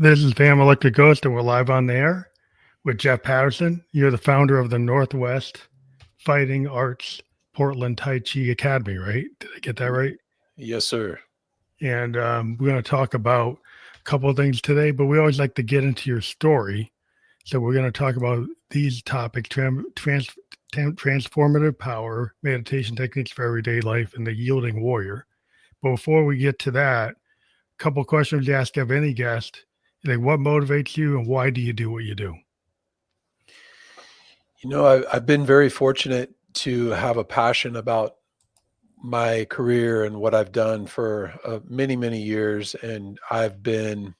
This is Pam Electric Ghost, and we're live on the air with Jeff Patterson. You're the founder of the Northwest Fighting Arts Portland Tai Chi Academy, right? Did I get that Y- right? Yes, sir. And we're going to talk about a couple of things today, but we always like to get into your story. So we're going to talk about these topics: transformative power, meditation techniques for everyday life, and the yielding warrior. But before we get to that, couple questions to ask of any guest. Like, what motivates you, and why do you do what you do? I've been very fortunate to have a passion about my career and what I've done for many, many years. And I've been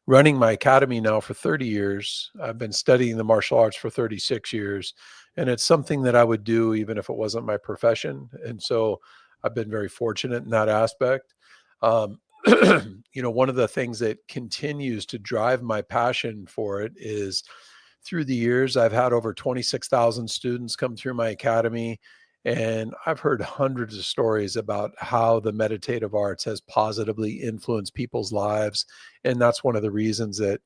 running my academy now for 30 years. I've been studying the martial arts for 36 years. And it's something that I would do even if it wasn't my profession. And so I've been very fortunate in that aspect. Um, one of the things that continues to drive my passion for it is through the years, I've had over 26,000 students come through my academy, and I've heard hundreds of stories about how the meditative arts has positively influenced people's lives. And that's one of the reasons that,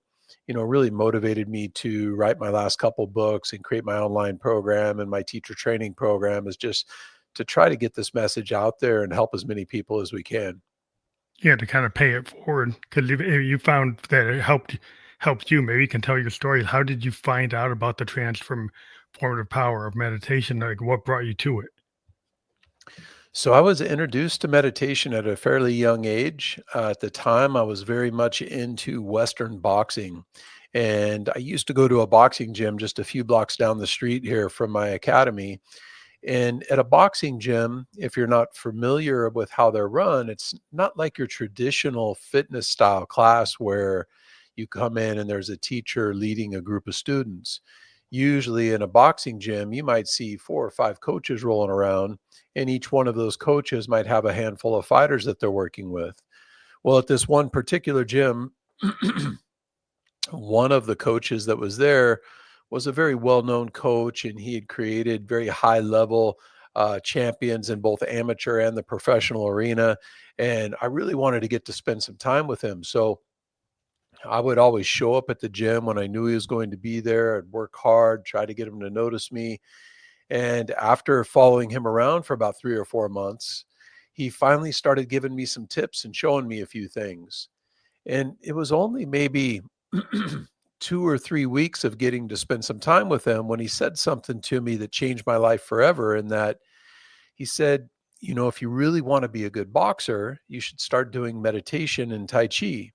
really motivated me to write my last couple books and create my online program and my teacher training program, is just to try to get this message out there and help as many people as we can. Yeah, to kind of pay it forward because if you found that it helped you. Maybe you can tell your story. How did you find out about the transformative power of meditation? Like, what brought you to it? So I was introduced to meditation at a fairly young age. At the time, I was very much into Western boxing. And I used to go to a boxing gym just a few blocks down the street here from my academy. And at a boxing gym, if you're not familiar with how they're run, it's not like your traditional fitness style class where you come in and there's a teacher leading a group of students. Usually in a boxing gym, you might see four or five coaches rolling around, and each one of those coaches might have a handful of fighters that they're working with. Well, at this one particular gym, one of the coaches that was there was a very well-known coach, and he had created very high-level champions in both amateur and the professional arena. And I really wanted to get to spend some time with him. So I would always show up at the gym when I knew he was going to be there. I'd work hard, try to get him to notice me. And after following him around for about 3 or 4 months, he finally started giving me some tips and showing me a few things. And it was only maybe 2 or 3 weeks of getting to spend some time with him when he said something to me that changed my life forever. And that he said, if you really want to be a good boxer, you should start doing meditation and Tai Chi.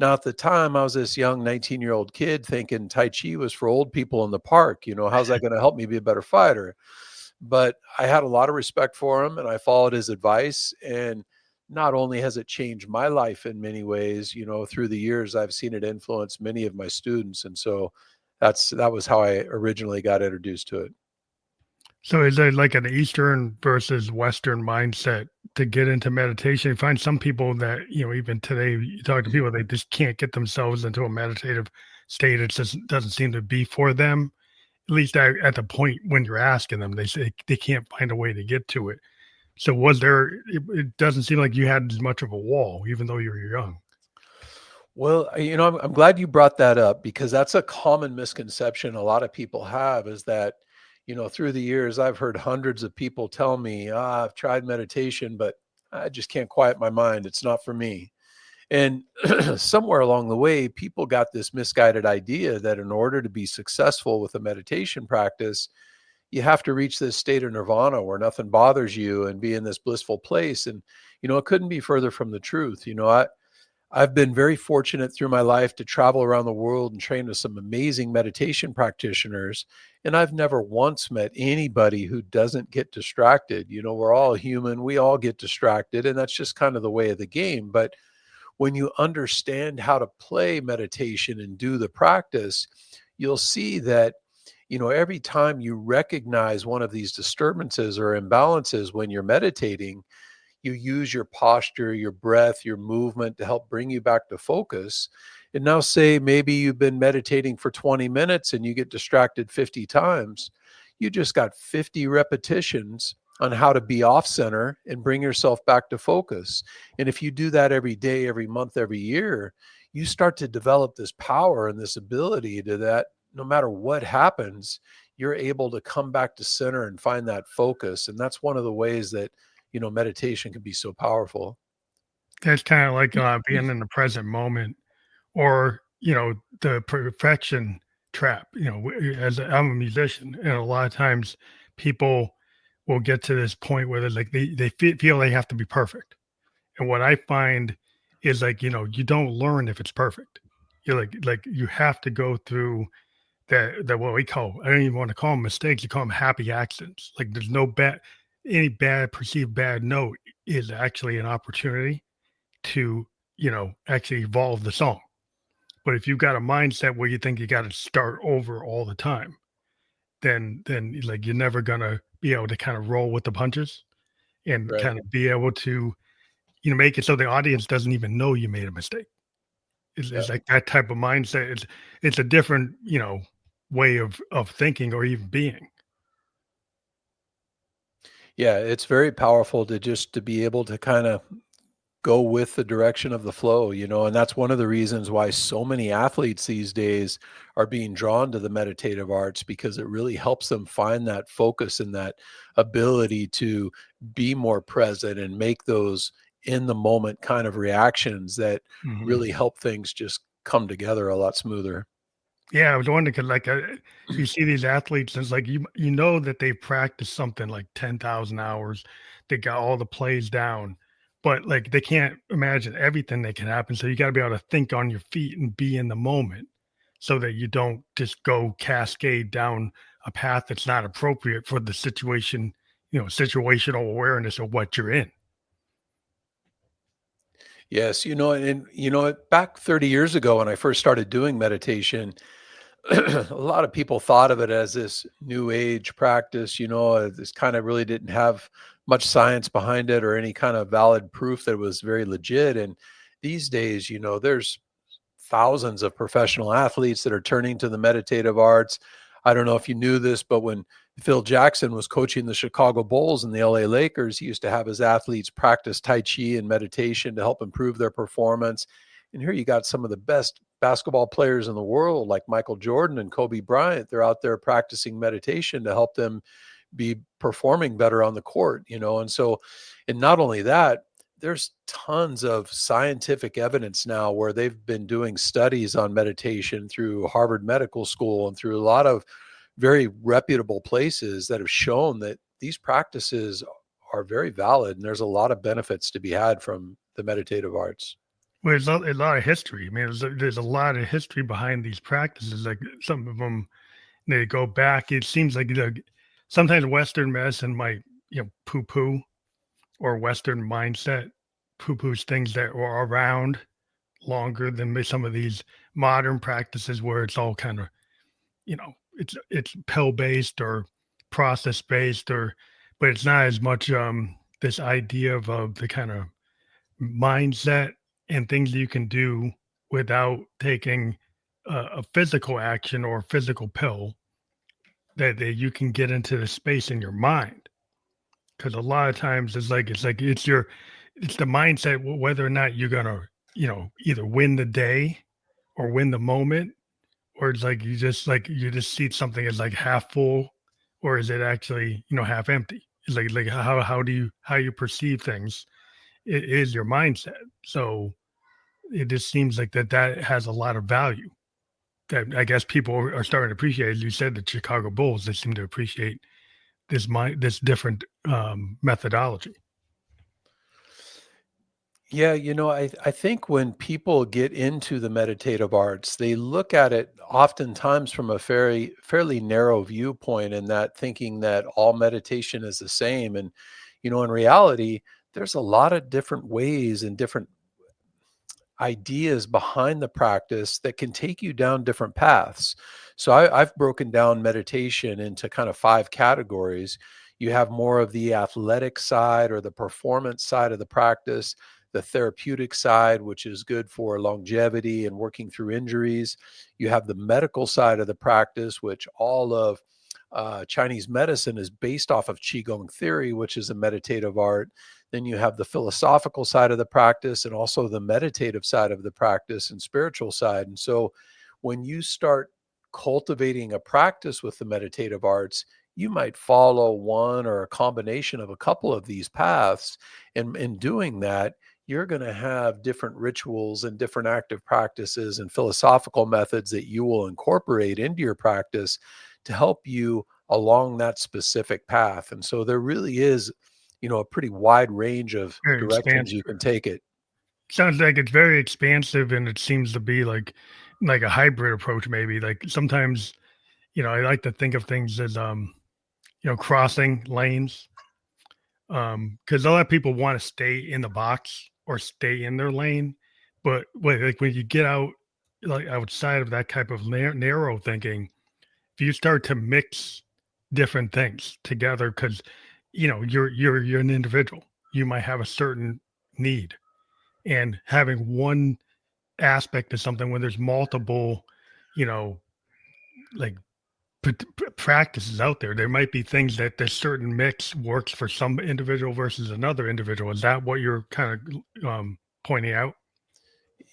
Now, at the time, I was this young 19-year-old kid thinking Tai Chi was for old people in the park. How's that going to help me be a better fighter? But I had a lot of respect for him, and I followed his advice. And not only has it changed my life in many ways, through the years, I've seen it influence many of my students. And so that was how I originally got introduced to it. So, is there like an Eastern versus Western mindset to get into meditation? You find some people that, even today, you talk to people, they just can't get themselves into a meditative state. It just doesn't seem to be for them. At least at the point when you're asking them, they say they can't find a way to get to it. So, it doesn't seem like you had as much of a wall, even though you were young. Well, I'm glad you brought that up, because that's a common misconception a lot of people have, is that, through the years, I've heard hundreds of people tell me, I've tried meditation, but I just can't quiet my mind. It's not for me. And somewhere along the way, people got this misguided idea that in order to be successful with a meditation practice, you have to reach this state of nirvana where nothing bothers you and be in this blissful place. And, it couldn't be further from the truth. I've been very fortunate through my life to travel around the world and train with some amazing meditation practitioners. And I've never once met anybody who doesn't get distracted. We're all human, we all get distracted, and that's just kind of the way of the game. But when you understand how to play meditation and do the practice, you'll see that, every time you recognize one of these disturbances or imbalances when you're meditating, you use your posture, your breath, your movement to help bring you back to focus. And now, say maybe you've been meditating for 20 minutes and you get distracted 50 times. You just got 50 repetitions on how to be off center and bring yourself back to focus. And if you do that every day, every month, every year, you start to develop this power and this ability to that no matter what happens, you're able to come back to center and find that focus. And that's one of the ways that, meditation can be so powerful. That's kind of like being in the present moment, or the perfection trap. I'm a musician, and a lot of times people will get to this point where they're like feel they have to be perfect. And what I find is like, you don't learn if it's perfect. You're like you have to go through that what we call, I don't even want to call them mistakes, you call them happy accidents. Like there's no bad any bad perceived bad note is actually an opportunity to, actually evolve the song. But if you've got a mindset where you think you got to start over all the time, then like you're never gonna be able to kind of roll with the punches and Right. kind of be able to, make it so the audience doesn't even know you made a mistake. Yeah. It's like that type of mindset. It's a different, way of thinking or even being. Yeah. It's very powerful to just to be able to kind of go with the direction of the flow, and that's one of the reasons why so many athletes these days are being drawn to the meditative arts because it really helps them find that focus and that ability to be more present and make those in the moment kind of reactions that Mhm. really help things just come together a lot smoother. Yeah, I was wondering 'cause, like, you see these athletes, and it's like you know that they've practiced something like 10,000 hours. They got all the plays down, but, like, they can't imagine everything that can happen, so you gotta be able to think on your feet and be in the moment so that you don't just go cascade down a path that's not appropriate for the situation, situational awareness of what you're in. Yes, and back 30 years ago when I first started doing meditation, a lot of people thought of it as this new age practice, this kind of really didn't have much science behind it or any kind of valid proof that it was very legit. And these days, there's thousands of professional athletes that are turning to the meditative arts. I don't know if you knew this, but when Phil Jackson was coaching the Chicago Bulls and the LA Lakers, he used to have his athletes practice Tai Chi and meditation to help improve their performance. And here you got some of the best basketball players in the world, like Michael Jordan and Kobe Bryant. They're out there practicing meditation to help them be performing better on the court, And so, and not only that, there's tons of scientific evidence now where they've been doing studies on meditation through Harvard Medical School and through a lot of very reputable places that have shown that these practices are very valid and there's a lot of benefits to be had from the meditative arts. Well, there's a lot of history. I mean, there's a lot of history behind these practices. Like some of them, they go back. It seems like sometimes Western medicine might, poo poo, or Western mindset poo poos things that were around longer than some of these modern practices where it's all kind of, it's pill based or process based, or but it's not as much this idea of the kind of mindset and things you can do without taking a physical action or physical pill, that you can get into the space in your mind. Because a lot of times it's the mindset, whether or not you're gonna, either win the day or win the moment, or it's like you just see something as like half full, or is it actually, half empty? It's like how you perceive things, it is your mindset. So it just seems like that has a lot of value that I guess people are starting to appreciate. As you said, the Chicago Bulls, they seem to appreciate this different methodology. Yeah, I think when people get into the meditative arts, they look at it oftentimes from a fairly narrow viewpoint, and that thinking that all meditation is the same. And, in reality, there's a lot of different ways and different ideas behind the practice that can take you down different paths. So I've broken down meditation into kind of five categories. You have more of the athletic side or the performance side of the practice, the therapeutic side, which is good for longevity and working through injuries. You have the medical side of the practice, which all of Chinese medicine is based off of Qigong theory, which is a meditative art. Then you have the philosophical side of the practice and also the meditative side of the practice and spiritual side. And so when you start cultivating a practice with the meditative arts, you might follow one or a combination of a couple of these paths. And in doing that, you're going to have different rituals and different active practices and philosophical methods that you will incorporate into your practice to help you along that specific path. And so there really is, a pretty wide range of Very directions expansive. you can take it. Sounds like it's very expansive, and it seems to be like a hybrid approach maybe. Like sometimes, I like to think of things as crossing lanes. Because a lot of people want to stay in the box or stay in their lane, but like when you get out, like outside of that type of narrow thinking, if you start to mix different things together, because you're an individual, you might have a certain need, and having one aspect of something when there's multiple, you know, like practices out there. There might be things that this certain mix works for some individual versus another individual. Is that what you're kind of pointing out?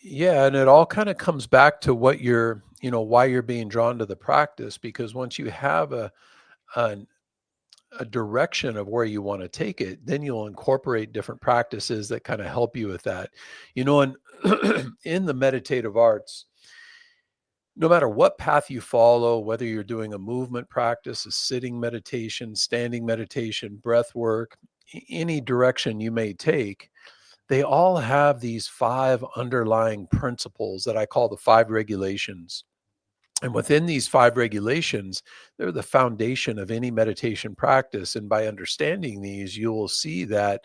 Yeah, and it all kind of comes back to what you're, why you're being drawn to the practice. Because once you have a, a direction of where you want to take it, then you'll incorporate different practices that kind of help you with that. And in the meditative arts, no matter what path you follow, whether you're doing a movement practice, a sitting meditation, standing meditation, breath work, any direction you may take, they all have these five underlying principles that I call the five regulations. And within these five regulations, they're the foundation of any meditation practice. And by understanding these, you will see that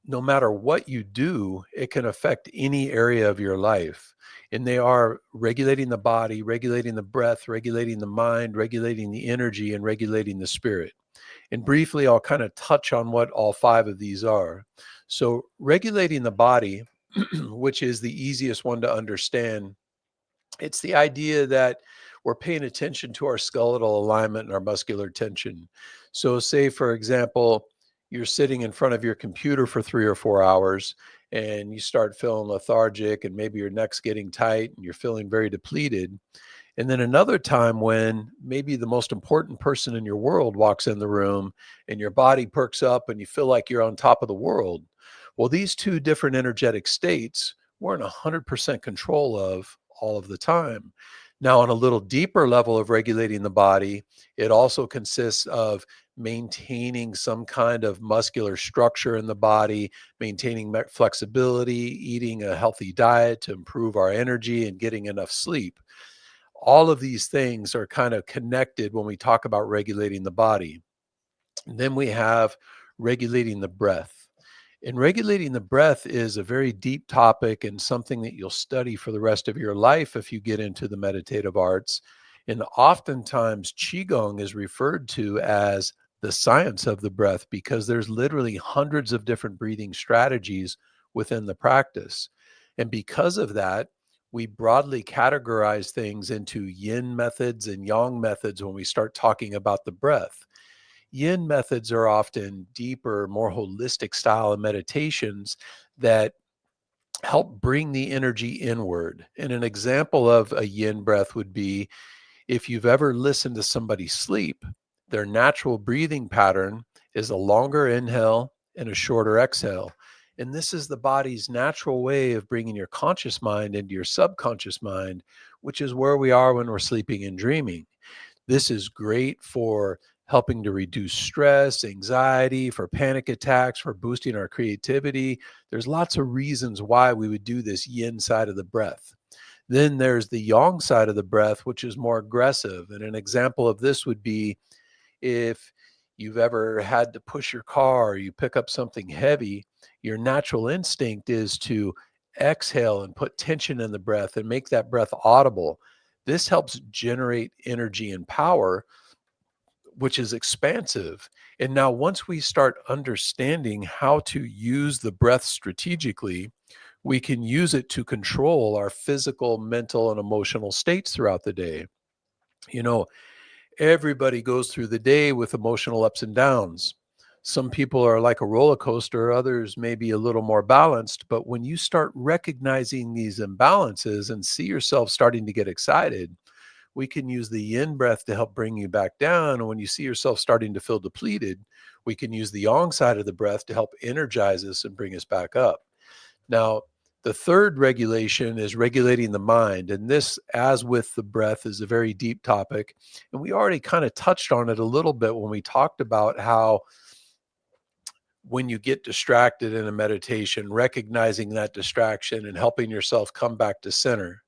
no matter what you do, it can affect any area of your life. And they are regulating the body, regulating the breath, regulating the mind, regulating the energy, and regulating the spirit. And briefly, I'll kind of touch on what all five of these are. So, regulating the body, which is the easiest one to understand, it's the idea that we're paying attention to our skeletal alignment and our muscular tension. So, say, for example, you're sitting in front of your computer for 3 or 4 hours and you start feeling lethargic and maybe your neck's getting tight and you're feeling very depleted. And then another time when maybe the most important person in your world walks in the room and your body perks up and you feel like you're on top of the world. Well, these two different energetic states we're in 100% control of all of the time. Now, on a little deeper level of regulating the body, it also consists of maintaining some kind of muscular structure in the body, maintaining flexibility, eating a healthy diet to improve our energy, and getting enough sleep. All of these things are kind of connected when we talk about regulating the body. And then we have regulating the breath. And regulating the breath is a very deep topic and something that you'll study for the rest of your life if you get into the meditative arts. And oftentimes, Qigong is referred to as the science of the breath because there's literally hundreds of different breathing strategies within the practice. And because of that, we broadly categorize things into yin methods and yang methods when we start talking about the breath. Yin methods are often deeper, more holistic style of meditations that help bring the energy inward. And an example of a yin breath would be if you've ever listened to somebody sleep, their natural breathing pattern is a longer inhale and a shorter exhale. And this is the body's natural way of bringing your conscious mind into your subconscious mind, which is where we are when we're sleeping and dreaming. This is great for helping to reduce stress, anxiety, for panic attacks, for boosting our creativity. There's lots of reasons why we would do this yin side of the breath. Then there's the yang side of the breath, which is more aggressive. And an example of this would be if you've ever had to push your car or you pick up something heavy, your natural instinct is to exhale and put tension in the breath and make that breath audible. This helps generate energy and power, which is expansive. And now, once we start understanding how to use the breath strategically, we can use it to control our physical, mental, and emotional states throughout the day. You know, everybody goes through the day with emotional ups and downs. Some people are like a roller coaster, others may be a little more balanced. But when you start recognizing these imbalances and see yourself starting to get excited, we can use the yin breath to help bring you back down. And when you see yourself starting to feel depleted, we can use the yang side of the breath to help energize us and bring us back up. Now, the third regulation is regulating the mind. And this, as with the breath, is a very deep topic. And we already kind of touched on it a little bit when we talked about how when you get distracted in a meditation, recognizing that distraction and helping yourself come back to center.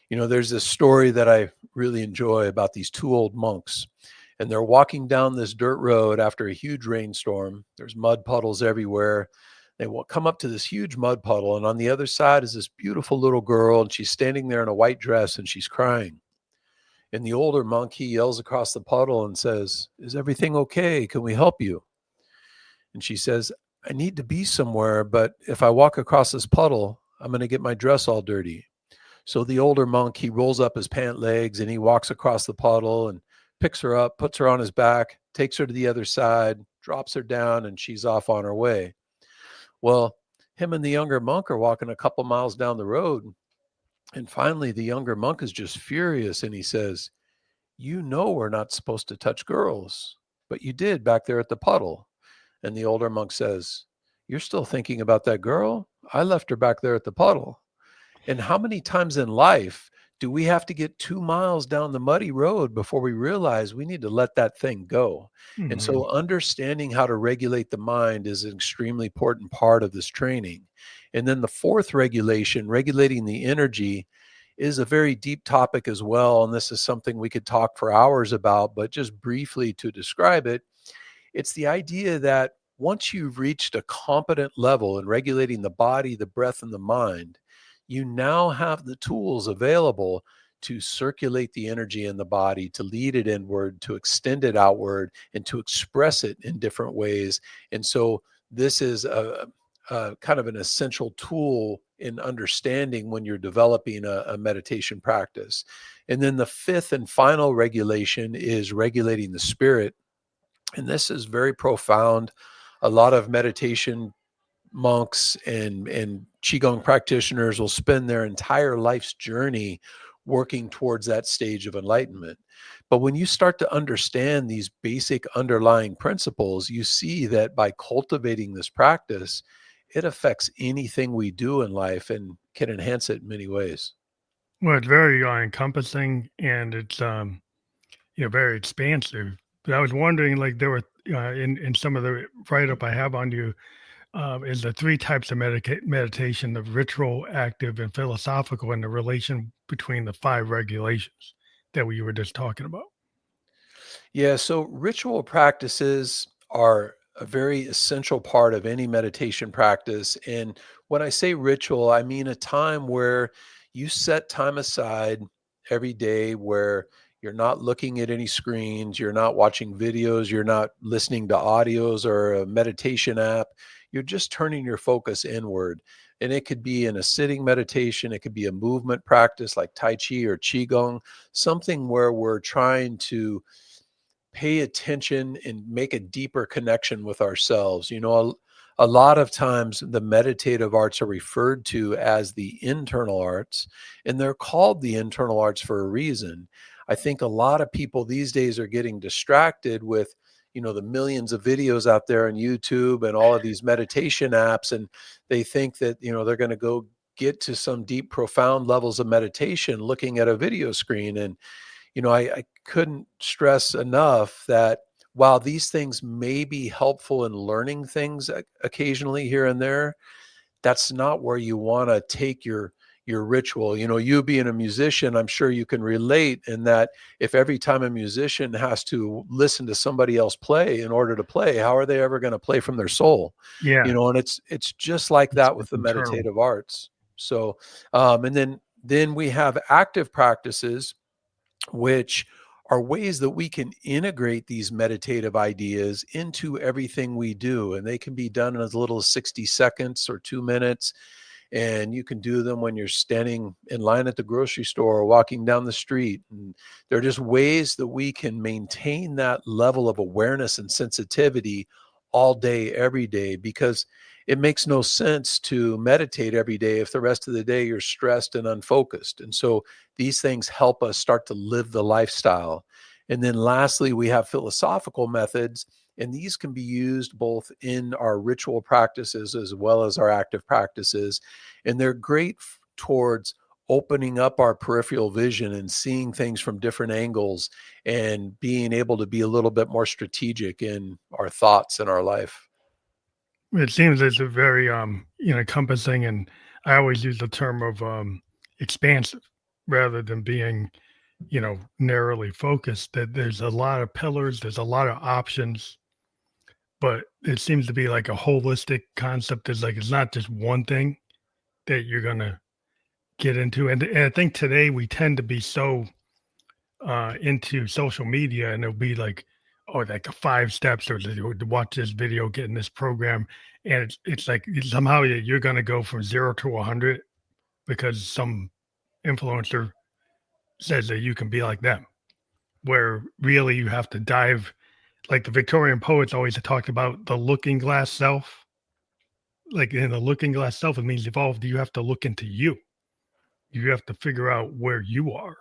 There's this story that I really enjoy about these two old monks, and they're walking down this dirt road after a huge rainstorm. There's mud puddles everywhere. They will come up to this huge mud puddle, and on the other side is this beautiful little girl, and she's standing there in a white dress and she's crying. And the older monk, he yells across the puddle and says, "Is everything okay? Can we help you?" And she says, "I need to be somewhere, but if I walk across this puddle, I'm going to get my dress all dirty." So the older monk, he rolls up his pant legs and he walks across the puddle and picks her up, puts her on his back, takes her to the other side, drops her down, and she's off on her way. Well, him and the younger monk are walking a couple miles down the road. And finally, the younger monk is just furious and he says, "You know we're not supposed to touch girls, but you did back there at the puddle." And the older monk says, "You're still thinking about that girl? I left her back there at the puddle." And how many times in life do we have to get 2 miles down the muddy road before we realize we need to let that thing go? And Mhm. so understanding how to regulate the mind is an extremely important part of this training. And then the fourth regulation, regulating the energy, is a very deep topic as well. And this is something we could talk for hours about, but just briefly to describe it, it's the idea that once you've reached a competent level in regulating the body, the breath, and the mind, you now have the tools available to circulate the energy in the body, to lead it inward, to extend it outward, and to express it in different ways. And so this is a kind of an essential tool in understanding when you're developing a meditation practice. And then the fifth and final regulation is regulating the spirit. And this is very profound. A lot of meditation monks and qigong practitioners will spend their entire life's journey working towards that stage of enlightenment. But when you start to understand these basic underlying principles, you see that by cultivating this practice, it affects anything we do in life and can enhance it in many ways. Well, it's very encompassing, and it's very expansive. But I was wondering, like, there were in some of the write up I have on you, is the three types of meditation: the ritual, active, and philosophical, and the relation between the five regulations that we were just talking about. Yeah, so ritual practices are a very essential part of any meditation practice. And when I say ritual, I mean a time where you set time aside every day where you're not looking at any screens, you're not watching videos, you're not listening to audios or a meditation app. You're just turning your focus inward. And it could be in a sitting meditation, it could be a movement practice like Tai Chi or Qigong, something where we're trying to pay attention and make a deeper connection with ourselves. A lot of times the meditative arts are referred to as the internal arts, and they're called the internal arts for a reason. I think a lot of people these days are getting distracted with, the millions of videos out there on YouTube and all of these meditation apps, and they think that, they're going to go get to some deep, profound levels of meditation looking at a video screen. And I couldn't stress enough that while these things may be helpful in learning things occasionally here and there, that's not where you want to take your ritual. You being a musician, I'm sure you can relate in that if every time a musician has to listen to somebody else play in order to play, how are they ever going to play from their soul? Yeah, And it's just like that with it's the internal. meditative arts. So, and then we have active practices which are ways that we can integrate these meditative ideas into everything we do. And they can be done in as little as 60 seconds or 2 minutes. And you can do them when you're standing in line at the grocery store or walking down the street. And they're just ways that we can maintain that level of awareness and sensitivity all day, every day, because it makes no sense to meditate every day if the rest of the day you're stressed and unfocused. And so these things help us start to live the lifestyle. And then lastly, we have philosophical methods, and these can be used both in our ritual practices as well as our active practices. And they're great towards opening up our peripheral vision and seeing things from different angles and being able to be a little bit more strategic in our thoughts and our life. It seems it's a very encompassing, and I always use the term of expansive rather than being narrowly focused. That there's a lot of pillars, there's a lot of options, but it seems to be like a holistic concept. Is like it's not just one thing that you're gonna get into, and I think today we tend to be so into social media, and it'll be like, oh, like the 5 steps, or to watch this video, get in this program, and it's like somehow you're gonna go from 0 to 100 because some influencer says that you can be like them. Where really you have to dive, like the Victorian poets always talked about the looking glass self. Like in the looking glass self, it means evolved. You have to look into you. You have to figure out where you are.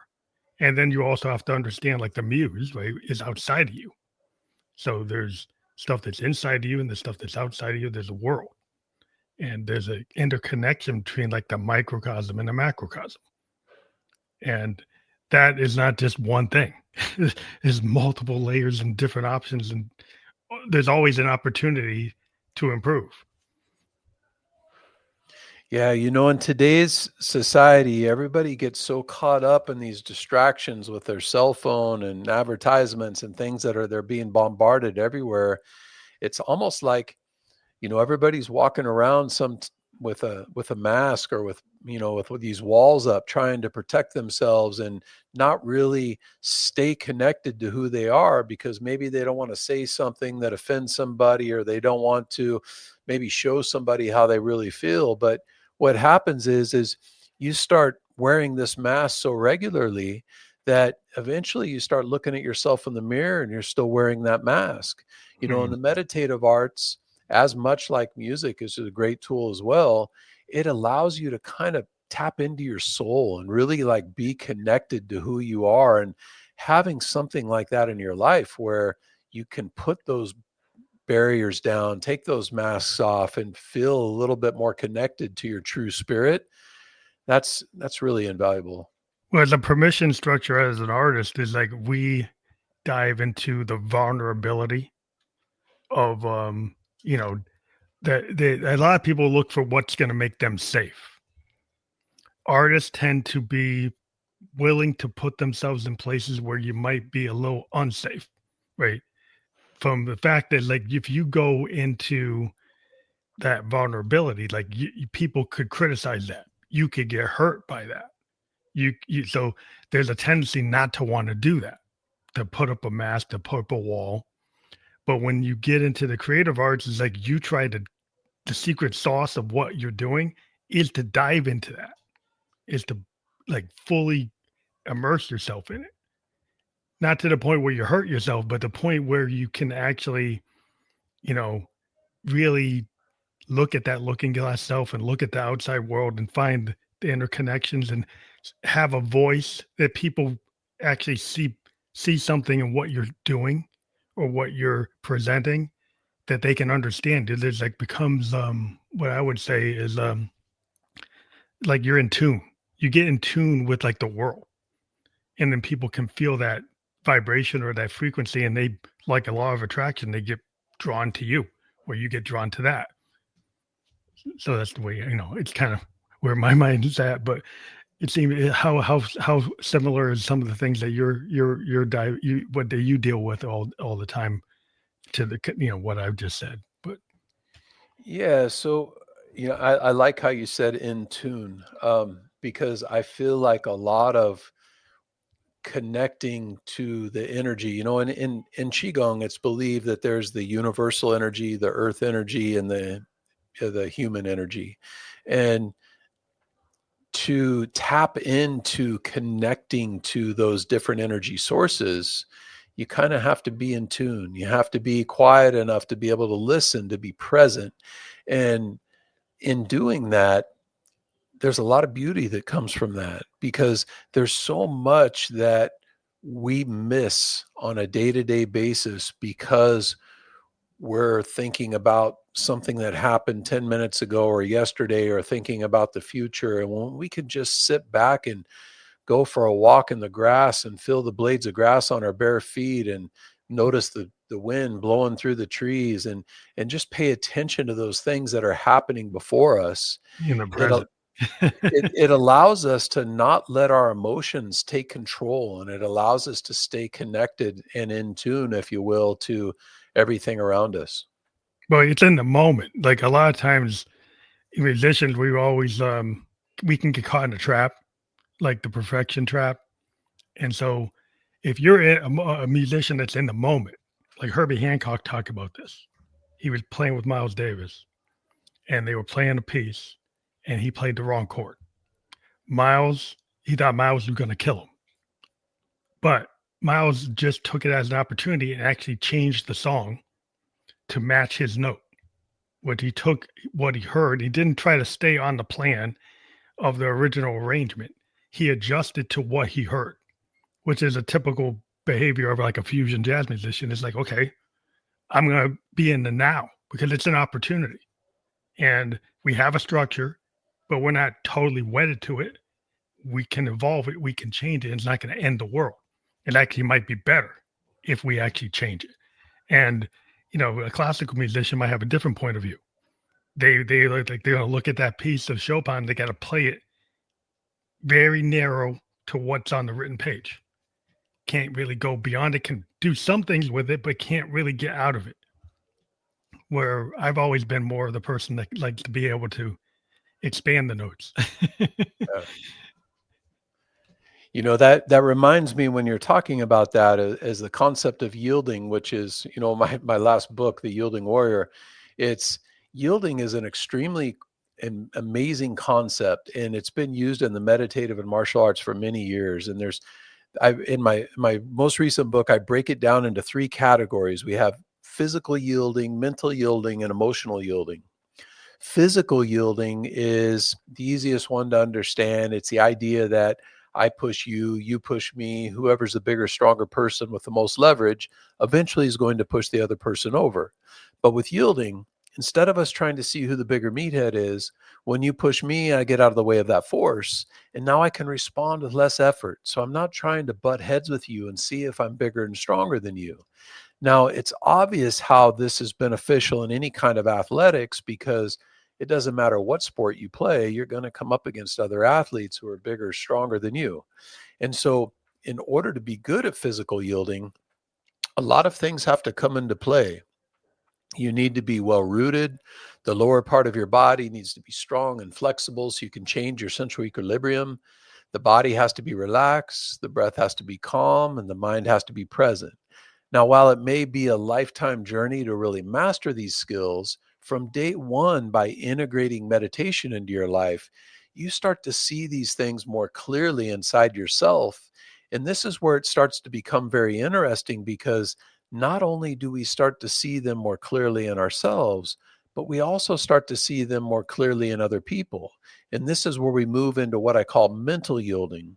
And then you also have to understand like the muse, right, is outside of you. So there's stuff that's inside of you and the stuff that's outside of you. There's a world. And there's an interconnection between like the microcosm and the macrocosm. And that is not just one thing. There's multiple layers and different options, and there's always an opportunity to improve. Yeah, in today's society, everybody gets so caught up in these distractions with their cell phone and advertisements and things that they're being bombarded everywhere. It's almost like, everybody's walking around with a mask, or with these walls up, trying to protect themselves and not really stay connected to who they are, because maybe they don't want to say something that offends somebody, or they don't want to maybe show somebody how they really feel. But what happens is you start wearing this mask so regularly that eventually you start looking at yourself in the mirror and you're still wearing that mask. In Hmm. the meditative arts, as much like music is a great tool as well, it allows you to kind of tap into your soul and really like be connected to who you are. And having something like that in your life where you can put those barriers down, take those masks off, and feel a little bit more connected to your true spirit, that's really invaluable. Well, the permission structure as an artist is like we dive into the vulnerability of, you know, a lot of people look for what's going to make them safe. Artists tend to be willing to put themselves in places where you might be a little unsafe, right? From the fact that, like, if you go into that vulnerability, like, people could criticize that. You could get hurt by that. So there's a tendency not to want to do that, to put up a mask, to put up a wall. But when you get into the creative arts, it's like you try to, the secret sauce of what you're doing is to dive into that, is to like fully immerse yourself in it. Not to the point where you hurt yourself, but the point where you can actually, you know, really look at that looking glass self and look at the outside world and find the interconnections and have a voice that people actually see something in what you're doing or what you're presenting that they can understand. There's like becomes what I would say is like you're in tune. You get in tune with like the world, and then people can feel that vibration or that frequency, and they, like a law of attraction, they get drawn to you, or you get drawn to that. So that's the way, it's kind of where my mind is at. But it seems, how similar is some of the things that what do you deal with all the time to the what I've just said. But Yeah, so I like how you said in tune, because I feel like a lot of connecting to the energy, in qigong, it's believed that there's the universal energy, the earth energy, and the human energy. And to tap into connecting to those different energy sources, you kind of have to be in tune. You have to be quiet enough to be able to listen, to be present. And in doing that, there's a lot of beauty that comes from that, because there's so much that we miss on a day-to-day basis because we're thinking about something that happened 10 minutes ago or yesterday, or thinking about the future. And when we can just sit back and go for a walk in the grass and feel the blades of grass on our bare feet, and notice the wind blowing through the trees, and just pay attention to those things that are happening before us, In the it present. it allows us to not let our emotions take control, and it allows us to stay connected and in tune, if you will, to everything around us. Well, it's in the moment. Like a lot of times, musicians, we always we can get caught in a trap, like the perfection trap. And so, if you're a musician that's in the moment, like Herbie Hancock talked about this, he was playing with Miles Davis, and they were playing a piece, and he played the wrong chord. Miles, he thought Miles was going to kill him, but Miles just took it as an opportunity and actually changed the song to match his note. What he took, what he heard, he didn't try to stay on the plan of the original arrangement. He adjusted to what he heard, which is a typical behavior of like a fusion jazz musician. It's like, okay, I'm going to be in the now because it's an opportunity. And we have a structure, but we're not totally wedded to it. We can evolve it, we can change it. And it's not going to end the world. It actually might be better if we actually change it. And, a classical musician might have a different point of view. They look like they're going to look at that piece of Chopin, they got to play it very narrow to what's on the written page. Can't really go beyond it, can do some things with it, but can't really get out of it. Where I've always been more of the person that likes to be able to expand the notes. Yeah. That reminds me, when you're talking about that, as the concept of yielding, which is, my last book, The Yielding Warrior. It's Yielding is an extremely an amazing concept, and it's been used in the meditative and martial arts for many years. And in my most recent book, I break it down into three categories. We have physical yielding, mental yielding, and emotional yielding. Physical yielding is the easiest one to understand. It's the idea that I push you, you push me, whoever's the bigger, stronger person with the most leverage eventually is going to push the other person over. But with yielding, instead of us trying to see who the bigger meathead is, when you push me, I get out of the way of that force. And now I can respond with less effort. So I'm not trying to butt heads with you and see if I'm bigger and stronger than you. Now, it's obvious how this is beneficial in any kind of athletics, because it doesn't matter what sport you play, you're going to come up against other athletes who are bigger, stronger than you. And so, in order to be good at physical yielding, a lot of things have to come into play. You need to be well rooted. The lower part of your body needs to be strong and flexible so you can change your central equilibrium. The body has to be relaxed, the breath has to be calm, and the mind has to be present. Now, while it may be a lifetime journey to really master these skills, from day one, by integrating meditation into your life, you start to see these things more clearly inside yourself. And this is where it starts to become very interesting, because not only do we start to see them more clearly in ourselves, but we also start to see them more clearly in other people. And this is where we move into what I call mental yielding.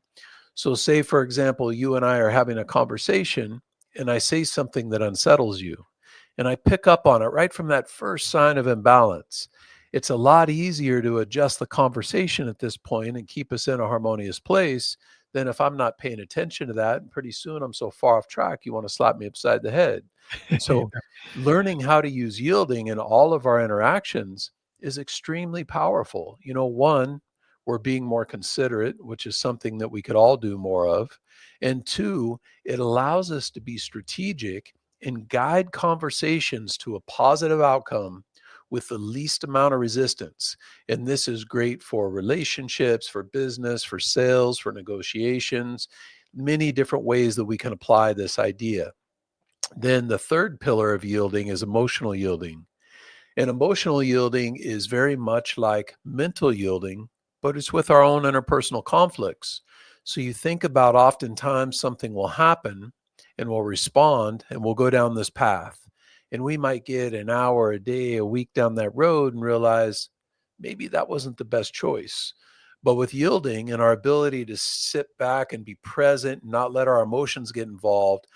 So, say, for example, you and I are having a conversation, and I say something that unsettles you, and I pick up on it right from that first sign of imbalance. It's a lot easier to adjust the conversation at this point and keep us in a harmonious place than if I'm not paying attention to that. And pretty soon I'm so far off track, you want to slap me upside the head. And so, learning how to use yielding in all of our interactions is extremely powerful. One, we're being more considerate, which is something that we could all do more of. And two, it allows us to be strategic and guide conversations to a positive outcome with the least amount of resistance. And this is great for relationships, for business, for sales, for negotiations, many different ways that we can apply this idea. Then the third pillar of yielding is emotional yielding. And emotional yielding is very much like mental yielding, but it's with our own interpersonal conflicts. So you think about, oftentimes something will happen, and we'll respond and we'll go down this path. And we might get an hour, a day, a week down that road and realize maybe that wasn't the best choice. But with yielding and our ability to sit back and be present and not let our emotions get involved,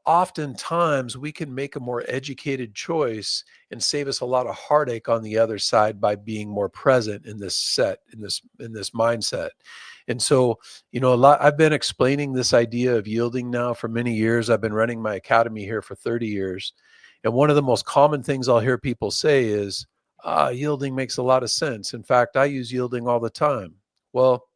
oftentimes we can make a more educated choice and save us a lot of heartache on the other side by being more present in this mindset. And so, a lot, I've been explaining this idea of yielding now for many years. I've been running my academy here for 30 years. And one of the most common things I'll hear people say is, yielding makes a lot of sense. In fact, I use yielding all the time. Well,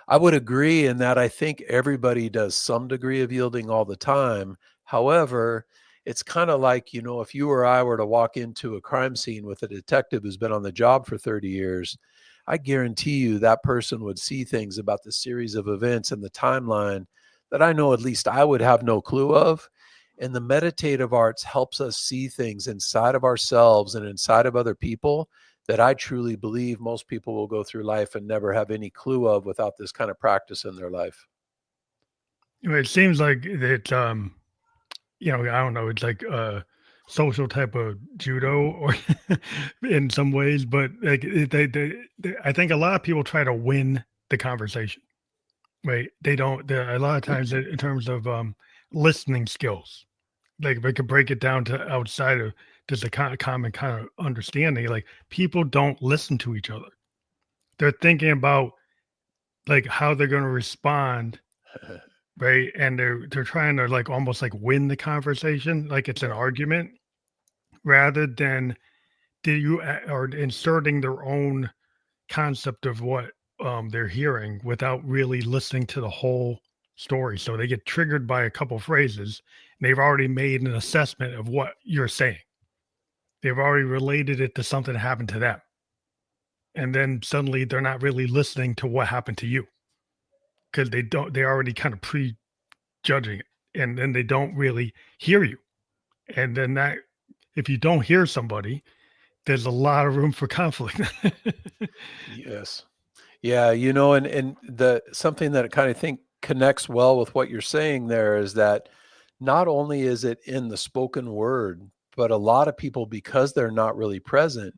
I would agree in that I think everybody does some degree of yielding all the time. However, it's kind of like, if you or I were to walk into a crime scene with a detective who's been on the job for 30 years, I guarantee you that person would see things about the series of events and the timeline that I know at least I would have no clue of. And the meditative arts helps us see things inside of ourselves and inside of other people that I truly believe most people will go through life and never have any clue of without this kind of practice in their life. It seems like that, I don't know, it's like a social type of judo or in some ways, but like I think a lot of people try to win the conversation, right? They don't, a lot of times in terms of listening skills, like if I could break it down to outside of just a kind of common kind of understanding, like people don't listen to each other. They're thinking about like how they're going to respond, right? And they're trying to like almost like win the conversation, like it's an Yeah. argument, rather than or inserting their own concept of what they're hearing without really listening to the whole story. So they get triggered by a couple phrases, and they've already made an assessment of what you're saying. They've already related it to something that happened to them. And then suddenly they're not really listening to what happened to you because they already kind of prejudging it. And then they don't really hear you. And then that, if you don't hear somebody, there's a lot of room for conflict. Yes. Yeah, and the something that I kind of think connects well with what you're saying there is that not only is it in the spoken word, but a lot of people, because they're not really present,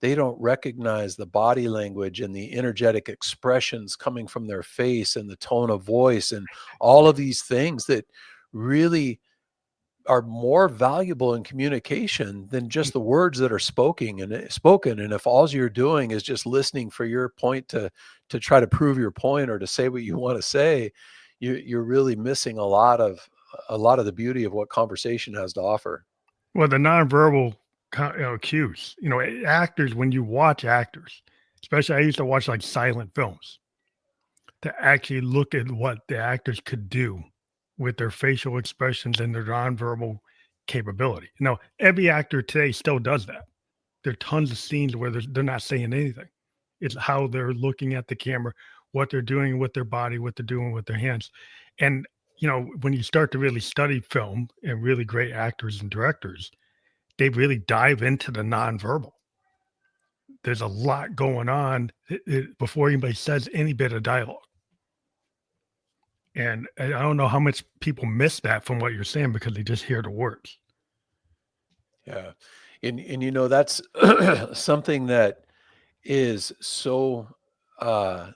they don't recognize the body language and the energetic expressions coming from their face and the tone of voice and all of these things that really are more valuable in communication than just the words that are spoken. And if all you're doing is just listening for your point to try to prove your point or to say what you want to say, you're really missing a lot of the beauty of what conversation has to offer. Well, the nonverbal cues, actors, when you watch actors, especially I used to watch like silent films to actually look at what the actors could do with their facial expressions and their nonverbal capability. Now, every actor today still does that. There are tons of scenes where they're not saying anything. It's how they're looking at the camera, what they're doing with their body, what they're doing with their hands. And, when you start to really study film and really great actors and directors, they really dive into the nonverbal. There's a lot going on before anybody says any bit of dialogue. And I don't know how much people miss that from what you're saying because they just hear the words. Yeah. And that's something that is so uh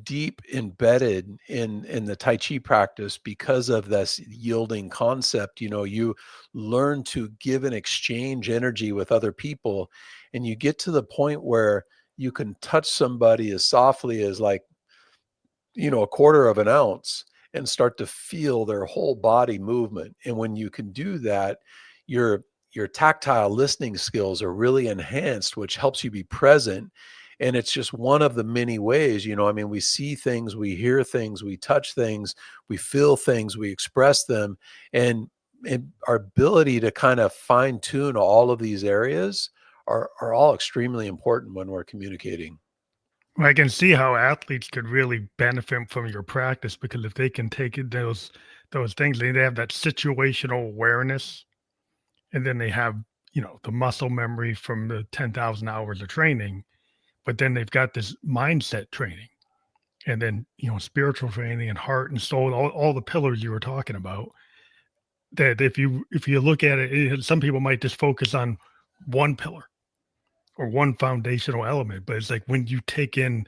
deep embedded in the tai chi practice because of this yielding concept. You learn to give and exchange energy with other people, and you get to the point where you can touch somebody as softly as like a quarter of an ounce and start to feel their whole body movement. And when you can do that, your tactile listening skills are really enhanced, which helps you be present. And it's just one of the many ways, I mean, we see things, we hear things, we touch things, we feel things, we express them. And our ability to kind of fine tune all of these areas are all extremely important when we're communicating. Well, I can see how athletes could really benefit from your practice because if they can take those things, they have that situational awareness, and then they have the muscle memory from the 10,000 hours of training, but then they've got this mindset training and then spiritual training and heart and soul, all the pillars you were talking about. That if you look at it, some people might just focus on one pillar or one foundational element, but it's like when you take in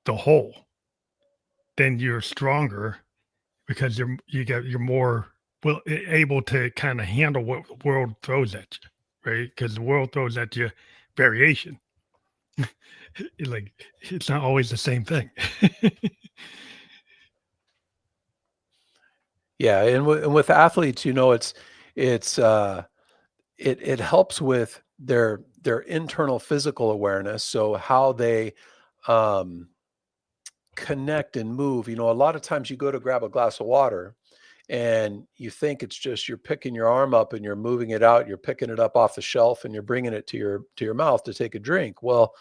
the whole, then you're stronger because you're more able to kind of handle what the world throws at you, right? Because the world throws at you variation. Like it's not always the same thing. Yeah, and with athletes, it's it helps with their internal physical awareness, so how they um, connect and move. A lot of times you go to grab a glass of water and you think it's just you're picking your arm up and you're moving it out, you're picking it up off the shelf and you're bringing it to your mouth to take a drink. Well,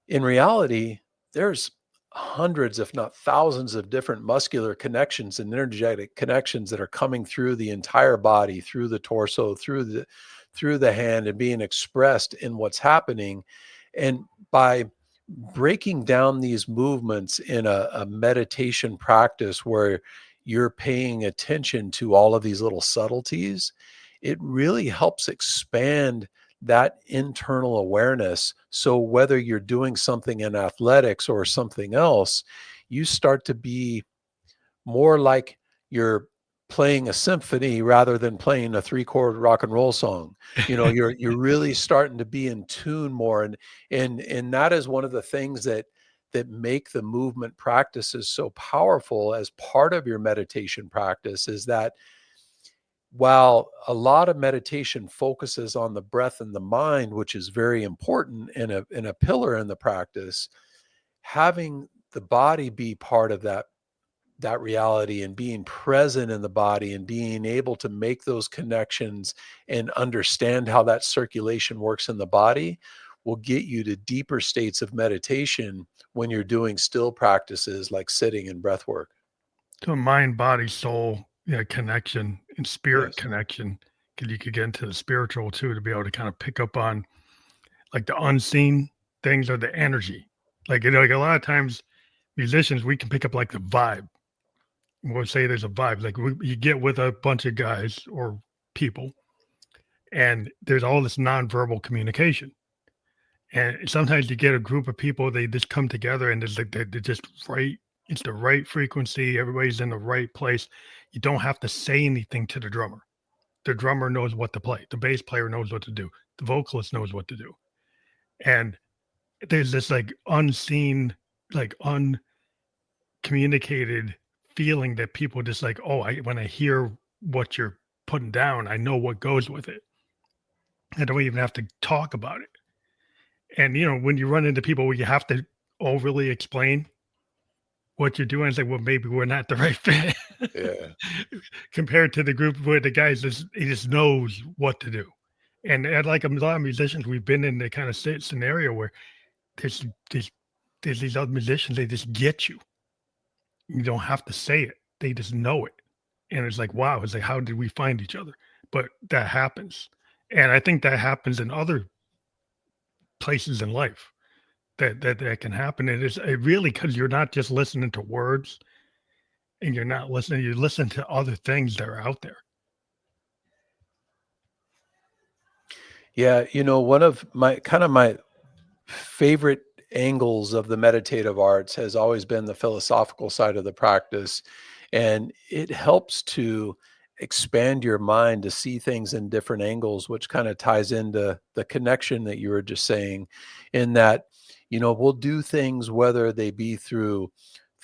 in reality, there's hundreds, if not thousands, of different muscular connections and energetic connections that are coming through the entire body, through the torso, through the hand, and being expressed in what's happening. And by breaking down these movements in a meditation practice where you're paying attention to all of these little subtleties, it really helps expand that internal awareness. So whether you're doing something in athletics or something else, you start to be more like you're playing a symphony rather than playing a three-chord rock and roll song. You're really starting to be in tune more, and that is one of the things that make the movement practices so powerful as part of your meditation practice, is that while a lot of meditation focuses on the breath and the mind, which is very important in a pillar in the practice, having the body be part of that reality and being present in the body and being able to make those connections and understand how that circulation works in the body will get you to deeper states of meditation when you're doing still practices like sitting and breath work. To a mind, body, soul, connection and spirit Yes. connection. Because you could get into the spiritual too to be able to kind of pick up on like the unseen things or the energy. Like a lot of times musicians, we can pick up like the vibe. We'll say there's a vibe. Like you get with a bunch of guys or people, and there's all this nonverbal communication. And sometimes you get a group of people, they just come together and it's like they're just right. It's the right frequency. Everybody's in the right place. You don't have to say anything to the drummer. The drummer knows what to play. The bass player knows what to do. The vocalist knows what to do. And there's this like unseen, like uncommunicated feeling that people just like, oh, when I hear what you're putting down, I know what goes with it. I don't even have to talk about it. And when you run into people where you have to overly explain what you're doing, it's like, well, maybe we're not the right fit Yeah. compared to the group where the guys he just knows what to do. And like a lot of musicians, we've been in the kind of scenario where there's there's there's these other musicians, they just get you. You don't have to say it; they just know it. And it's like, wow, it's like, how did we find each other? But that happens, and I think that happens in other places in life. That can happen, and it really because you're not just listening to words, and you're not listening. You listen to other things that are out there. Yeah, one of my favorite angles of the meditative arts has always been the philosophical side of the practice. And it helps to expand your mind to see things in different angles, which kind of ties into the connection that you were just saying, in that, we'll do things whether they be through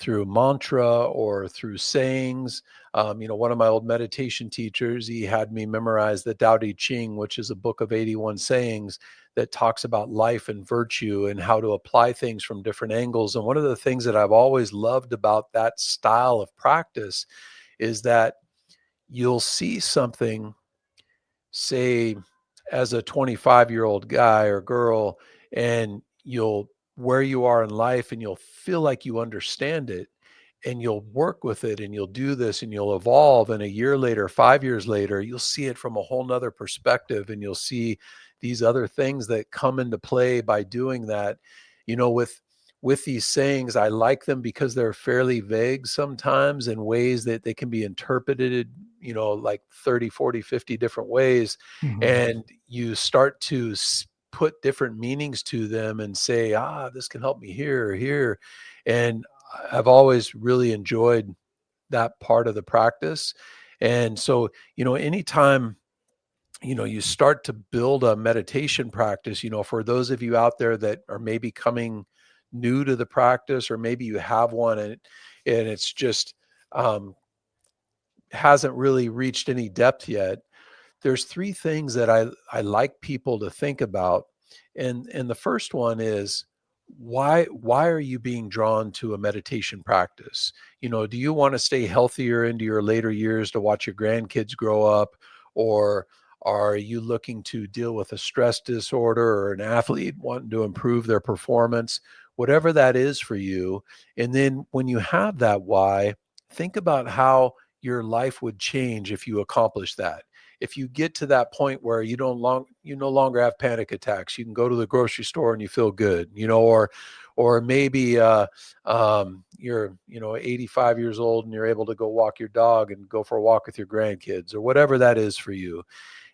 mantra or through sayings. One of my old meditation teachers, he had me memorize the Tao Te Ching, which is a book of 81 sayings that talks about life and virtue and how to apply things from different angles. And one of the things that I've always loved about that style of practice is that you'll see something, say, as a 25-year-old guy or girl, and you'll where you are in life and you'll feel like you understand it, and you'll work with it and you'll do this and you'll evolve, and a year later, 5 years later, you'll see it from a whole nother perspective, and you'll see these other things that come into play by doing that. With with these sayings, I like them because they're fairly vague sometimes in ways that they can be interpreted, like 30, 40, 50 different ways. Mhm. And you start to put different meanings to them and say, this can help me here or here. And I've always really enjoyed that part of the practice. And so, anytime you start to build a meditation practice, for those of you out there that are maybe coming new to the practice, or maybe you have one and it's just um, hasn't really reached any depth yet. There's three things that I like people to think about. And the first one is, why are you being drawn to a meditation practice? Do you want to stay healthier into your later years to watch your grandkids grow up? Or are you looking to deal with a stress disorder, or an athlete wanting to improve their performance? Whatever that is for you. And then when you have that why, think about how your life would change if you accomplish that. If you get to that point where you no longer have panic attacks, you can go to the grocery store and you feel good, or maybe you're 85 years old and you're able to go walk your dog and go for a walk with your grandkids, or whatever that is for you.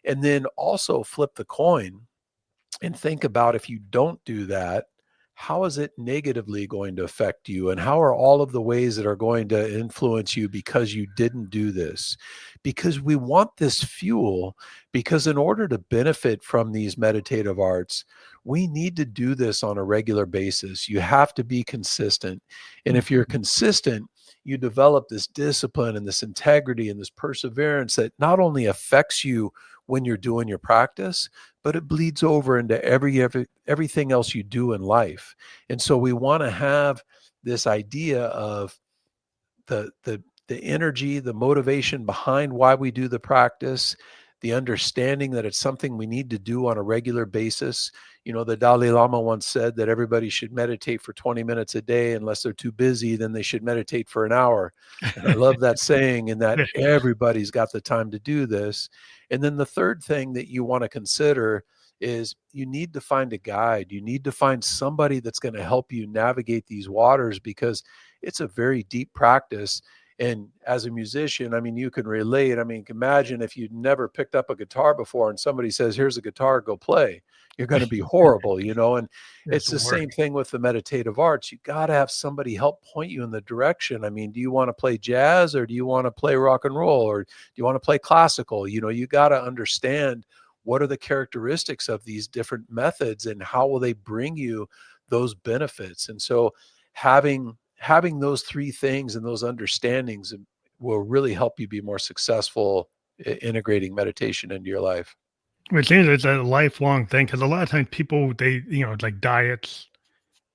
And then also flip the coin and think about, if you don't do that, how is it negatively going to affect you? And how are all of the ways that are going to influence you because you didn't do this? Because we want this fuel, because in order to benefit from these meditative arts, we need to do this on a regular basis. You have to be consistent. And if you're Mhm. consistent, you develop this discipline and this integrity and this perseverance that not only affects you when you're doing your practice, but it bleeds over into everything else you do in life. And so we want to have this idea of the energy, the motivation behind why we do the practice, the understanding that it's something we need to do on a regular basis. The Dalai Lama once said that everybody should meditate for 20 minutes a day. Unless they're too busy, then they should meditate for an hour. And I love that saying, in that everybody's got the time to do this. And then the third thing that you want to consider is, you need to find a guide. You need to find somebody that's going to help you navigate these waters, because it's a very deep practice. And as a musician, I mean, you can relate. I mean, imagine if you'd never picked up a guitar before and somebody says, here's a guitar, go play. You're going to be horrible. And It's it's the work. same thing with the meditative arts. You got to have somebody help point you in the direction. I mean, do you want to play jazz, or do you want to play rock and roll, or do you want to play classical? You got to understand, what are the characteristics of these different methods, and how will they bring you those benefits? And so having those three things and those understandings will really help you be more successful integrating meditation into your life. It seems it's a lifelong thing, because a lot of times people, they, it's like diets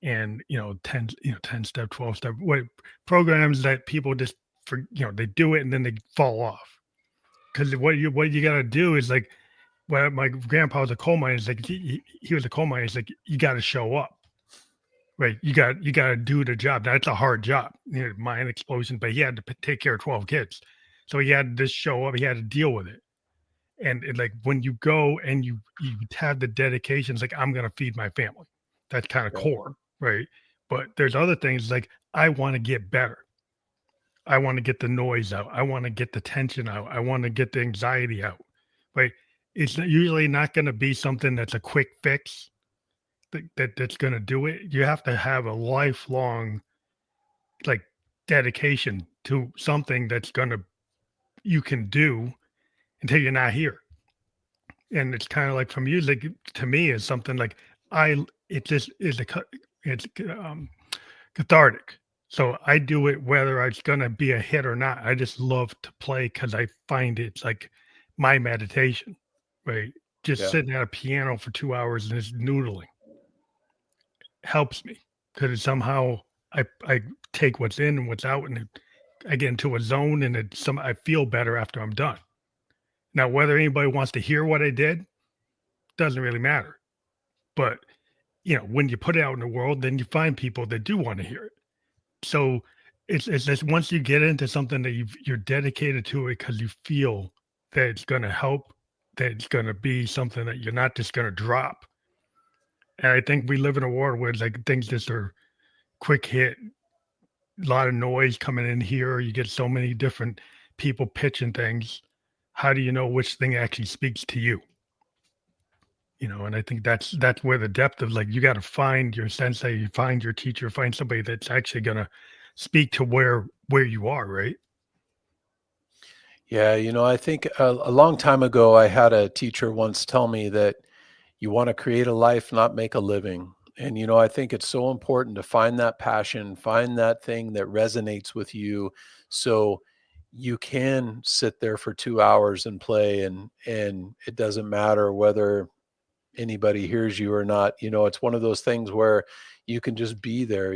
and, 10, 10 step, 12 step, what programs that people just they do it and then they fall off. Because what you got to do is like, well, my grandpa was a coal miner. It's like he was a coal miner. It's like, you got to show up, right? You got to do the job. That's a hard job, mine explosion. But he had to take care of 12 kids, so he had to just show up. He had to deal with it. And like, when you go and you have the dedication, it's like, I'm gonna feed my family. That's kind of Yeah. core, right? But there's other things like, I want to get better. I want to get the noise out. I want to get the tension out. I want to get the anxiety out. Right? It's usually not going to be something that's a quick fix that's going to do it. You have to have a lifelong, like, dedication to something that's going to you can do until you're not here. And it's kind of like, for music, to me, is something like, I it just is it's cathartic. So I do it whether it's gonna be a hit or not. I just love to play because I find it's like my meditation, right? Just Yeah. sitting at a piano for 2 hours and just noodling helps me, because somehow I take what's in and what's out, and I get into a zone, and I feel better after I'm done. Now, whether anybody wants to hear what I did doesn't really matter. But, when you put it out in the world, then you find people that do want to hear it. So it's just, once you get into something that you're dedicated to it because you feel that it's going to help, that it's going to be something that you're not just going to drop. And I think we live in a world where, like, things just are, quick hit, a lot of noise coming in here. You get so many different people pitching things. How do you know which thing actually speaks to you? And I think that's where the depth of, like, you got to find your sensei, you find your teacher, find somebody that's actually gonna speak to where you are, right? Yeah, I think a long time ago, I had a teacher once tell me that you want to create a life, not make a living. And, I think it's so important to find that passion, find that thing that resonates with you. So you can sit there for 2 hours and play, and it doesn't matter whether anybody hears you or not. It's one of those things where you can just be there.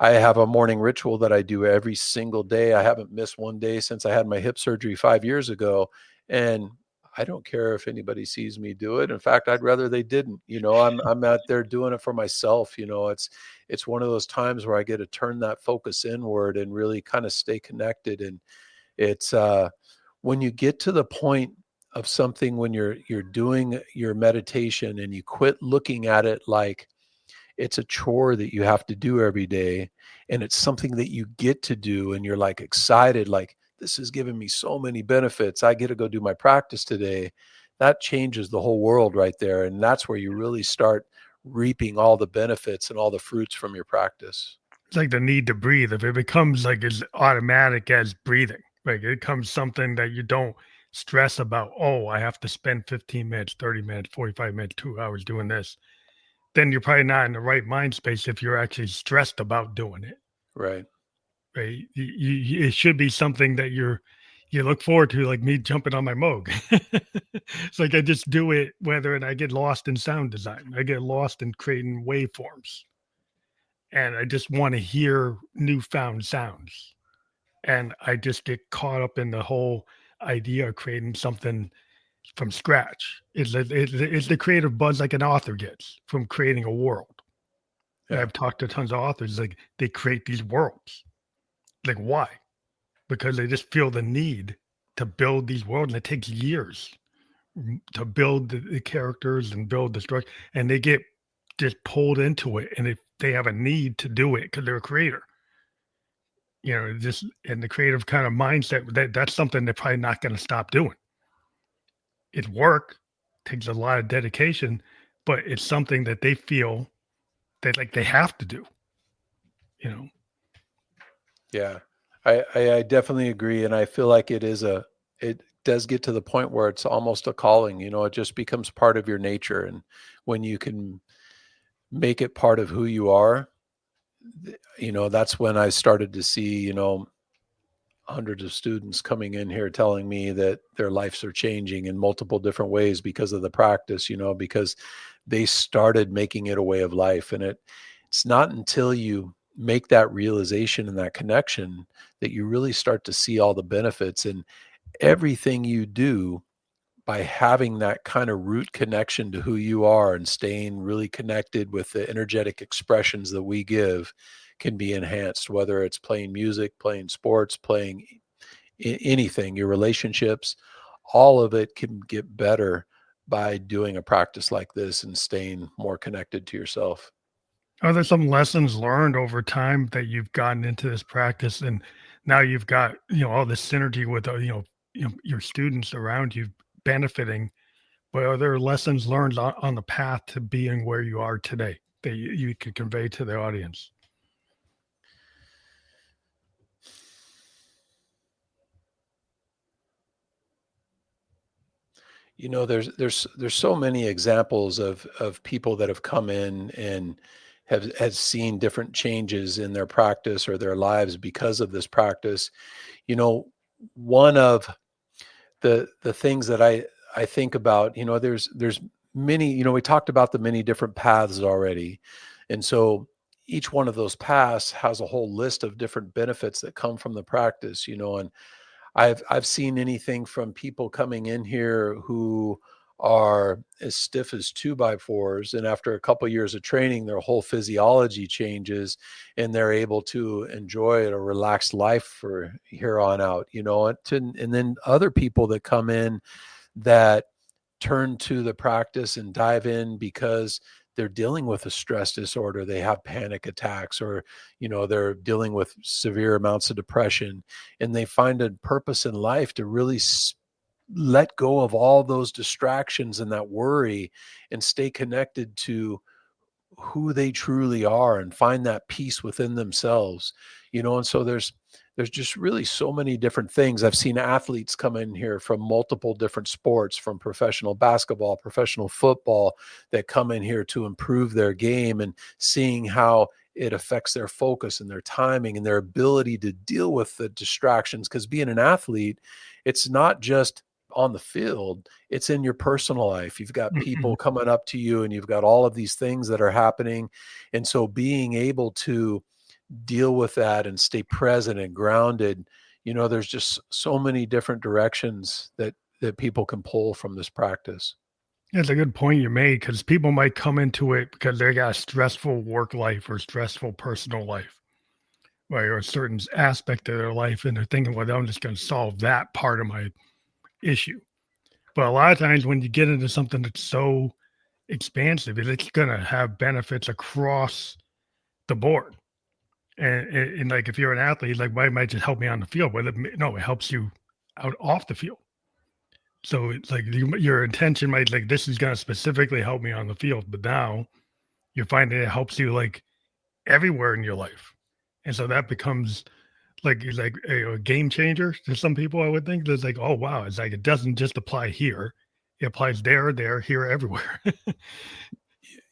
I have a morning ritual that I do every single day. I haven't missed one day since I had my hip surgery 5 years ago. And I don't care if anybody sees me do it. In fact, I'd rather they didn't. I'm out there doing it for myself. It's one of those times where I get to turn that focus inward and really kind of stay connected. And it's when you get to the point of something, when you're doing your meditation and you quit looking at it like it's a chore that you have to do every day, and it's something that you get to do, and you're like excited, like, this is giving me so many benefits, I get to go do my practice today. That changes the whole world right there, and that's where you really start reaping all the benefits and all the fruits from your practice. It's like the need to breathe. If it becomes like as automatic as breathing, like it becomes something that you don't stress about, oh, I have to spend 15 minutes, 30 minutes, 45 minutes, 2 hours doing this, then you're probably not in the right mind space if you're actually stressed about doing it. Right. Right? It should be something that you look forward to, like me jumping on my Moog. It's like I just do it, whether and I get lost in sound design. I get lost in creating waveforms, and I just want to hear newfound sounds. And I just get caught up in the whole idea of creating something from scratch. It's the creative buzz like an author gets from creating a world. And Yeah. I've talked to tons of authors, like they create these worlds. Like, why? Because they just feel the need to build these worlds, and it takes years to build the characters and build the structure, and they get just pulled into it, and they have a need to do it because they're a creator. Just in the creative kind of mindset, that's something they're probably not going to stop doing. It's work, takes a lot of dedication, but it's something that they feel that, like, they have to do. You know, Yeah, I definitely agree, and I feel like it does get to the point where it's almost a calling. It just becomes part of your nature, and when you can make it part of who you are, that's when I started to see, hundreds of students coming in here telling me that their lives are changing in multiple different ways because of the practice, because they started making it a way of life. And it's not until you make that realization and that connection that you really start to see all the benefits, and everything you do by having that kind of root connection to who you are and staying really connected with the energetic expressions that we give can be enhanced, whether it's playing music, playing sports, playing anything, your relationships, all of it can get better by doing a practice like this and staying more connected to yourself. are there some lessons learned over time that you've gotten into this practice, and now you've got all this synergy with your students around you benefiting? But are there lessons learned on the path to being where you are today that you could convey to the audience? There's so many examples of people that have come in and have seen different changes in their practice or their lives because of this practice. You know, one of the things that I think about, there's many, we talked about the many different paths already. And so each one of those paths has a whole list of different benefits that come from the practice, and I've seen anything from people coming in here who are as stiff as 2x4s, and after a couple years of training, their whole physiology changes, and they're able to enjoy a relaxed life for here on out. And then other people that come in that turn to the practice and dive in because they're dealing with a stress disorder, they have panic attacks, or they're dealing with severe amounts of depression, and they find a purpose in life to really let go of all those distractions and that worry and stay connected to who they truly are and find that peace within themselves. And so there's just really so many different things. I've seen athletes come in here from multiple different sports, from professional basketball, professional football, that come in here to improve their game, and seeing how it affects their focus and their timing and their ability to deal with the distractions. Because being an athlete, it's not just on the field, it's in your personal life. You've got Mhm. people coming up to you, and you've got all of these things that are happening. And so being able to deal with that and stay present and grounded, there's just so many different directions that people can pull from this practice. It's a good point you made because people might come into it because they got a stressful work life or stressful personal life, right? Or a certain aspect of their life, and they're thinking, well, I'm just going to solve that part of my issue. But a lot of times when you get into something that's so expansive, it's going to have benefits across the board. And like if you're an athlete, like why might just help me on the field? But no, it helps you out off the field. So it's like your intention might like this is going to specifically help me on the field, but now you're finding it helps you like everywhere in your life, and so that becomes like a game changer to some people. I would think it's like, oh wow, it's like it doesn't just apply here; it applies there, here, everywhere.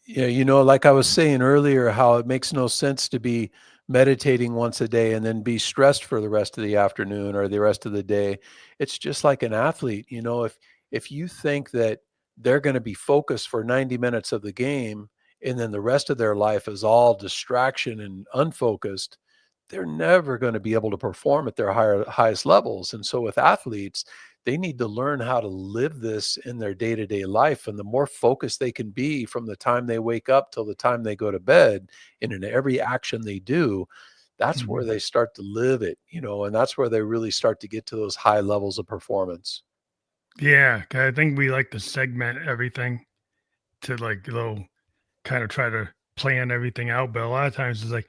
Yeah, like I was saying earlier, how it makes no sense to be meditating once a day and then be stressed for the rest of the afternoon or the rest of the day. It's just like an athlete, if you think that they're going to be focused for 90 minutes of the game, and then the rest of their life is all distraction and unfocused, they're never going to be able to perform at their highest levels. And so with athletes, they need to learn how to live this in their day-to-day life. And the more focused they can be from the time they wake up till the time they go to bed, and in every action they do, that's where Mhm. they start to live it, and that's where they really start to get to those high levels of performance. Yeah, 'cause I think we like to segment everything to like little kind of try to plan everything out, but a lot of times it's like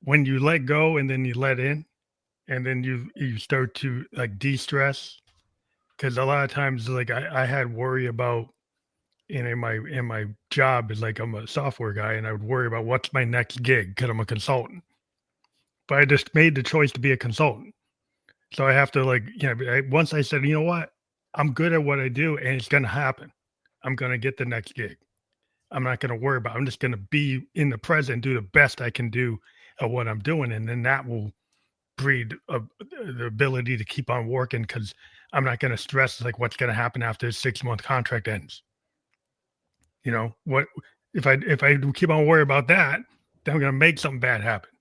when you let go and then you let in, and then you start to like de-stress because a lot of times like I had worry about in my job is like I'm a software guy and I would worry about what's my next gig because I'm a consultant. But I just made the choice to be a consultant. So I have to like, once I said, you know what? I'm good at what I do and it's gonna happen. I'm gonna get the next gig. I'm not gonna worry about it. I'm just gonna be in the present, do the best I can do at what I'm doing. And then that will breed the ability to keep on working because I'm not gonna stress like what's gonna happen after this 6-month contract ends. What if I keep on worrying about that, then I'm gonna make something bad happen.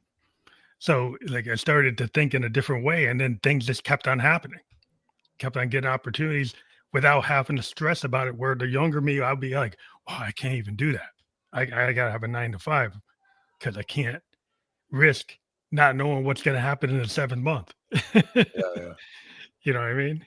So like I started to think in a different way, and then things just kept on happening, kept on getting opportunities without having to stress about it. Where the younger me, I'll be like, oh, I can't even do that. I gotta have a 9 to 5 because I can't risk not knowing what's gonna happen in the 7th month. Yeah, yeah. You know what I mean?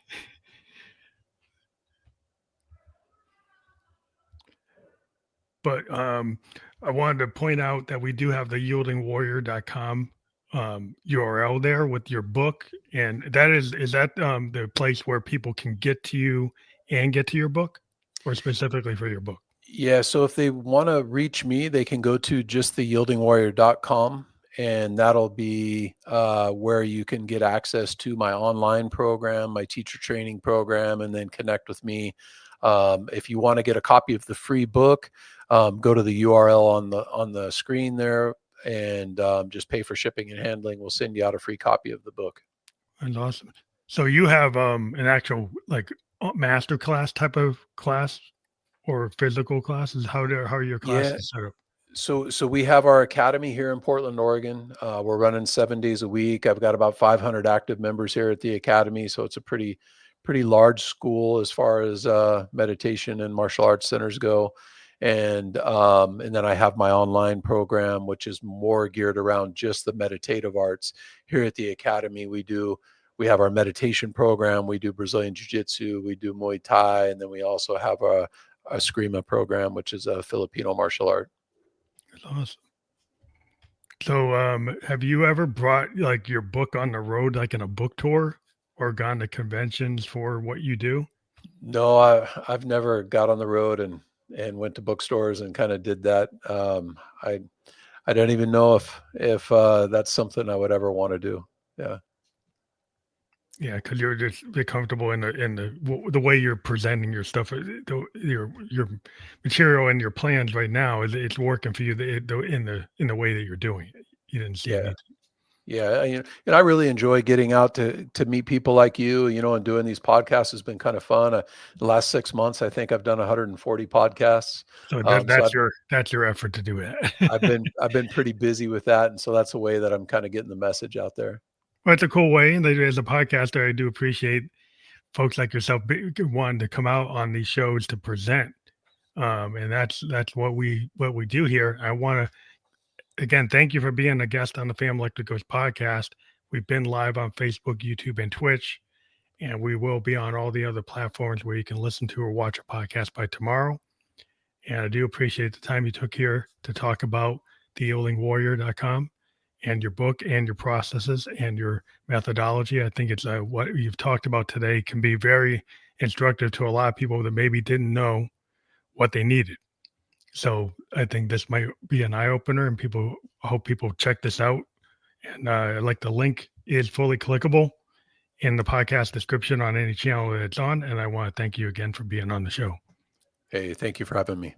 But I wanted to point out that we do have the yieldingwarrior.com URL there with your book. And that is that the place where people can get to you and get to your book or specifically for your book? Yeah, so if they wanna reach me, they can go to justtheyieldingwarrior.com, and that'll be, where you can get access to my online program, my teacher training program, and then connect with me. If you wanna get a copy of the free book, go to the URL on the screen there, and, just pay for shipping and handling. We'll send you out a free copy of the book. That's awesome. So you have an actual like master class type of class or physical classes? How are your Yeah. classes set up? So we have our academy here in Portland, Oregon. We're running 7 days a week. I've got about 500 active members here at the academy, so it's a pretty large school as far as meditation and martial arts centers go. And then I have my online program, which is more geared around just the meditative arts. Here at the academy, we have our meditation program. We do Brazilian Jiu Jitsu, we do Muay Thai, and then we also have Eskrima program, which is a Filipino martial art. That's awesome. So, have you ever brought like your book on the road, like in a book tour, or gone to conventions for what you do? No, I've never got on the road and went to bookstores and kind of did that. I don't even know if that's something I would ever want to do. Yeah. Yeah, because you're just be comfortable in the way you're presenting your stuff, your material and your plans right now is it's working for you in the way that you're doing it. You didn't see Yeah. any. Yeah, and I really enjoy getting out to meet people like you, and doing these podcasts has been kind of fun. The last 6 months, I think I've done 140 podcasts. So So that's your effort to do I've that. been pretty busy with that, and so that's a way that I'm kind of getting the message out there. Well, it's a cool way. And as a podcaster, I do appreciate folks like yourself wanting to come out on these shows to present. And that's what we do here. I want to again thank you for being a guest on the Family Electric Ghost podcast. We've been live on Facebook, YouTube, and Twitch, and we will be on all the other platforms where you can listen to or watch a podcast by tomorrow. And I do appreciate the time you took here to talk about thehealingwarrior.com and your book and your processes and your methodology. I think it's what you've talked about today can be very instructive to a lot of people that maybe didn't know what they needed. So I think this might be an eye opener, and I hope people check this out. And like the link is fully clickable in the podcast description on any channel that it's on. And I want to thank you again for being on the show. Hey, thank you for having me.